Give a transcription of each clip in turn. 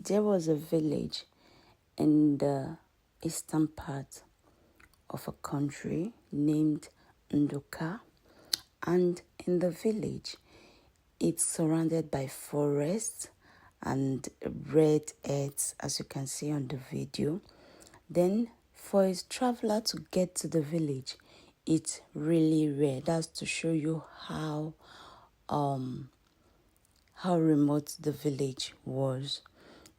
There was a village in the eastern part of a country named Nduka, and in the village it's surrounded by forests and red earth, as you can see on the video. Then for a traveler to get to the village, it's really rare. That's to show you how remote the village was.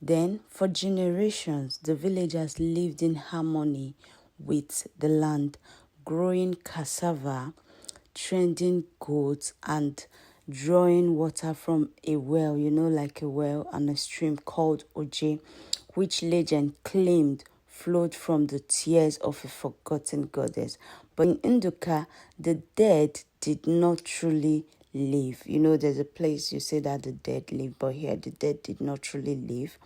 Then, for generations, the villagers lived in harmony with the land, growing cassava, tending goats, and drawing water from a well, like a well and a stream called Oje, which legend claimed flowed from the tears of a forgotten goddess. But in Nduka, the dead did not truly live. There's a place you say that the dead live, but here the dead did not truly live.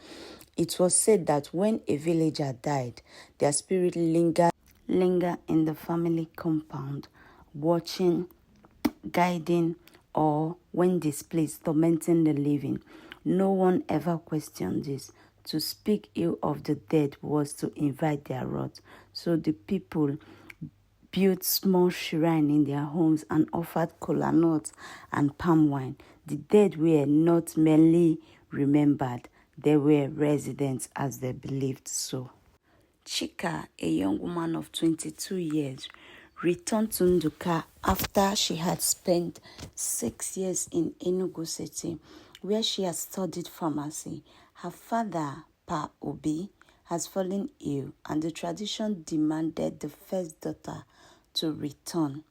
It was said that when a villager died, their spirit linger in the family compound, watching, guiding, or when displaced, tormenting the living. No one ever questioned this. To speak ill of the dead was to invite their wrath. So the people built small shrine in their homes and offered kola nuts and palm wine. The dead were not merely remembered, they were residents as they believed so. Chika, a young woman of 22 years, returned to Nduka after she had spent 6 years in Enugu City, where she had studied pharmacy. Her father, Pa Obi, has fallen ill, and the tradition demanded the first daughter to return.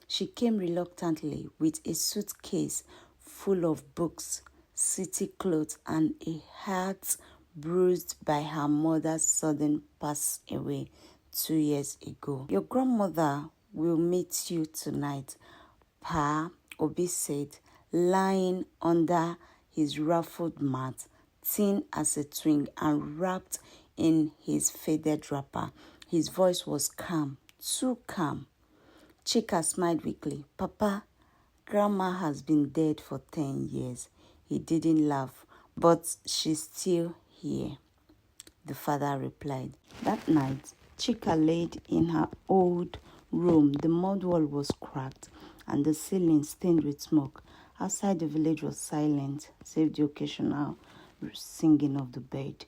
She came reluctantly with a suitcase full of books, city clothes, and a heart bruised by her mother's sudden pass away 2 years ago. Your grandmother will meet you tonight, Pa Obi said, lying under his ruffled mat, thin as a twig and wrapped in his faded wrapper. His voice was calm, too calm. Chika smiled weakly. Papa, Grandma has been dead for 10 years. He didn't laugh, but she's still here, the father replied. That night, Chika laid in her old room. The mud wall was cracked and the ceiling stained with smoke. Outside, the village was silent, save the occasional singing of the bird.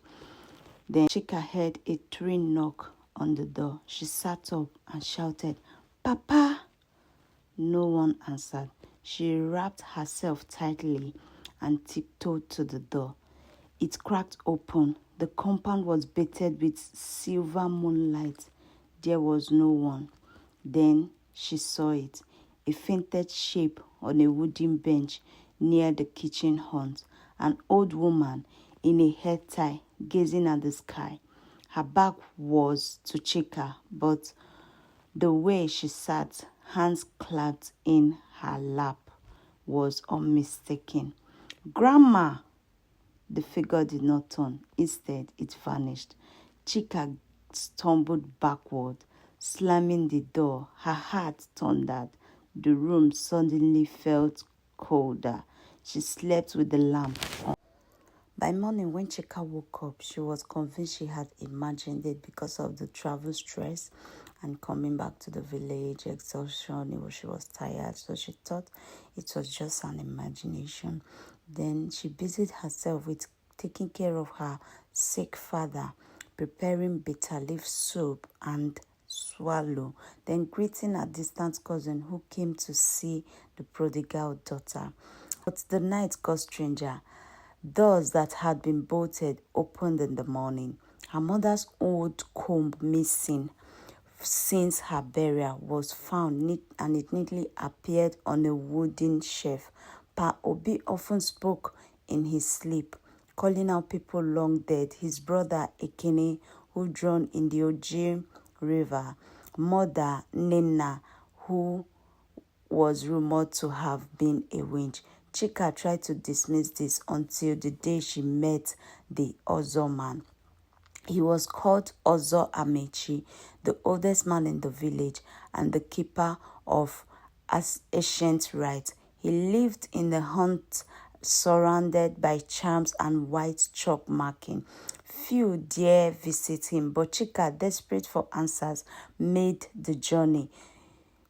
Then Chika heard a train knock on the door. She sat up and shouted, Papa! No one answered. She wrapped herself tightly and tiptoed to the door. It cracked open. The compound was bathed with silver moonlight. There was no one. Then she saw it, a fainted shape on a wooden bench near the kitchen haunt. An old woman in a head tie gazing at the sky. Her back was to Chika, but the way she sat, hands clasped in her lap, was unmistaken. Grandma! The figure did not turn. Instead, it vanished. Chika stumbled backward, slamming the door. Her heart thundered. The room suddenly felt colder. She slept with the lamp on. By morning, when Chika woke up, she was convinced she had imagined it because of the travel stress and coming back to the village, exhaustion. She was tired, so she thought it was just an imagination. Then she busied herself with taking care of her sick father, preparing bitter leaf soup and swallow, then greeting a distant cousin who came to see the prodigal daughter. But the night got stranger. Doors that had been bolted opened in the morning. Her mother's old comb, missing since her burial, was found and it neatly appeared on a wooden shelf. Pa Obi often spoke in his sleep, calling out people long dead. His brother Ekene, who drowned in the Oje River. Mother Nena, who was rumored to have been a witch. Chika tried to dismiss this until the day she met the Ozo man. He was called Ozo Amechi, the oldest man in the village and the keeper of ancient rites. He lived in the haunt surrounded by charms and white chalk marking. Few dare visit him, but Chika, desperate for answers, made the journey.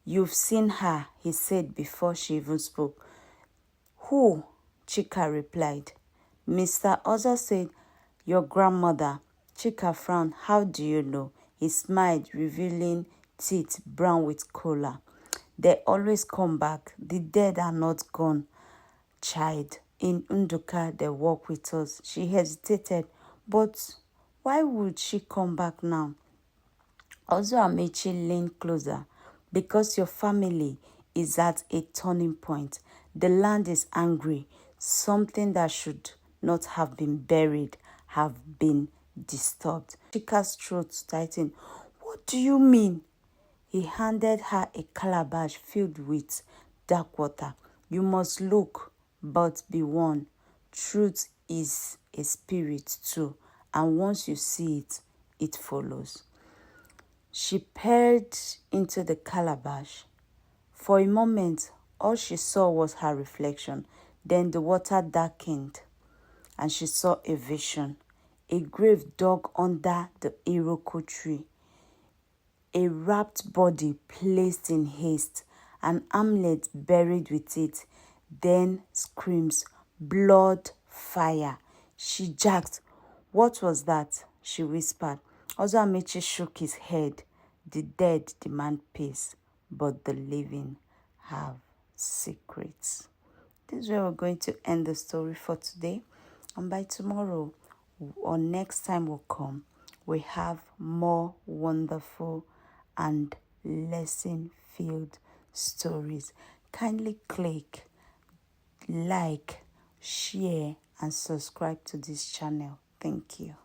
"You've seen her," he said before she even spoke. "Who?" Chika replied. Mr. Oza said, "Your grandmother." Chika frowned. "How do you know?" He smiled, revealing teeth brown with cola. "They always come back. The dead are not gone, child. In Nduka, they walk with us." She hesitated. "But why would she come back now?" Also, Amechi leaned closer. "Because your family is at a turning point. The land is angry. Something that should not have been buried have been disturbed." Chika's throat tightened. "What do you mean?" He handed her a calabash filled with dark water. "You must look, but be warned. Truth is a spirit too, and once you see it, it follows." She peered into the calabash. For a moment, all she saw was her reflection. Then the water darkened, and she saw a vision. A grave dug under the Iroko tree. A wrapped body placed in haste, an amulet buried with it, then screams, "Blood, fire." She jacked. "What was that?" she whispered. Also, Amechi shook his head. "The dead demand peace, but the living have secrets." This is where we're going to end the story for today. And by tomorrow, or next time will come, we have more wonderful and lesson-filled stories. Kindly click, like, share, and subscribe to this channel. Thank you.